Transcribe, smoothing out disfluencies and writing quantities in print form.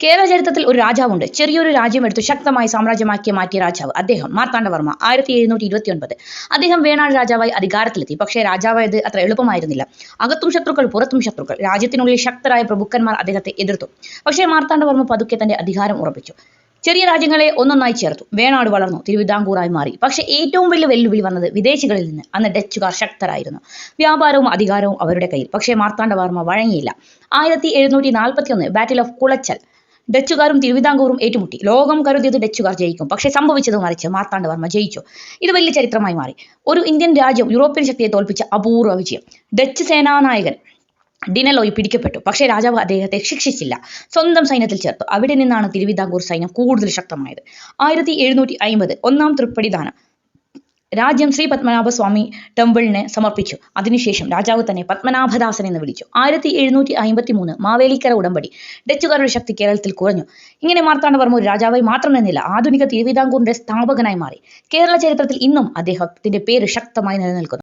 കേരള ചരിത്രത്തിൽ ഒരു രാജാവുണ്ട്. ചെറിയൊരു രാജ്യം എടുത്ത് ശക്തമായി സാമ്രാജ്യമാക്കി മാറ്റിയ രാജാവ് അദ്ദേഹം മാർത്താണ്ഡവർമ്മ 1729. അദ്ദേഹം വേണാട് രാജാവായി അധികാരത്തിലെത്തി. പക്ഷേ രാജാവായത് അത്ര എളുപ്പമായിരുന്നില്ല. അകത്തും ശത്രുക്കൾ, പുറത്തും ശത്രുക്കൾ. രാജ്യത്തിനുള്ളിൽ ശക്തരായ പ്രഭുക്കന്മാർ അദ്ദേഹത്തെ എതിർത്തു. പക്ഷേ മാർത്താണ്ഡവർമ്മ പതുക്കെ തന്റെ അധികാരം ഉറപ്പിച്ചു. ചെറിയ രാജ്യങ്ങളെ ഒന്നൊന്നായി ചേർത്തു. വേണാട് വളർന്നു, തിരുവിതാംകൂറായി മാറി. പക്ഷേ ഏറ്റവും വലിയ വെല്ലുവിളി വന്നത് വിദേശികളിൽ നിന്ന്. അന്ന് ഡച്ചുകാർ ശക്തരായിരുന്നു. വ്യാപാരവും അധികാരവും അവരുടെ കയ്യിൽ. പക്ഷേ മാർത്താണ്ഡവർമ്മ വഴങ്ങിയില്ല. 1741 ബാറ്റിൽ ഓഫ് കുളച്ചൽ ഡച്ചുകാരും തിരുവിതാംകൂറും ഏറ്റുമുട്ടി. ലോകം കരുതിയത് ഡച്ചുകാർ ജയിക്കും. പക്ഷേ സംഭവിച്ചത് മറിച്ച് മാർത്താണ്ഡവർമ്മ ജയിച്ചു. ഇത് വലിയ ചരിത്രമായി മാറി. ഒരു ഇന്ത്യൻ രാജ്യം യൂറോപ്യൻ ശക്തിയെ തോൽപ്പിച്ച അപൂർവ വിജയം. ഡച്ച് സേനാനായകൻ ഡിനലോയ് പിടിക്കപ്പെട്ടു. പക്ഷേ രാജാവ് അദ്ദേഹത്തെ ശിക്ഷിച്ചില്ല. സ്വന്തം സൈന്യത്തിൽ ചേർത്തു. അവിടെ നിന്നാണ് തിരുവിതാംകൂർ സൈന്യം കൂടുതൽ ശക്തമായത്. 1750 ഒന്നാം തൃപ്പടിദാനം. രാജ്യം ശ്രീ പത്മനാഭസ്വാമി ടെമ്പിളിന് സമർപ്പിച്ചു. അതിനുശേഷം രാജാവ് തന്നെ പത്മനാഭദാസൻ എന്ന് വിളിച്ചു. 1753 മാവേലിക്കര ഉടമ്പടി. ഡച്ചുകാരുടെ ശക്തി കേരളത്തിൽ കുറഞ്ഞു. ഇങ്ങനെ മാർത്താണ്ഡവർമ്മ ഒരു രാജാവായി മാത്രം നിന്നില്ല, ആധുനിക തിരുവിതാംകൂറിന്റെ സ്ഥാപകനായി മാറി. കേരള ചരിത്രത്തിൽ ഇന്നും അദ്ദേഹത്തിന്റെ പേര് ശക്തമായി നിലനിൽക്കുന്നു.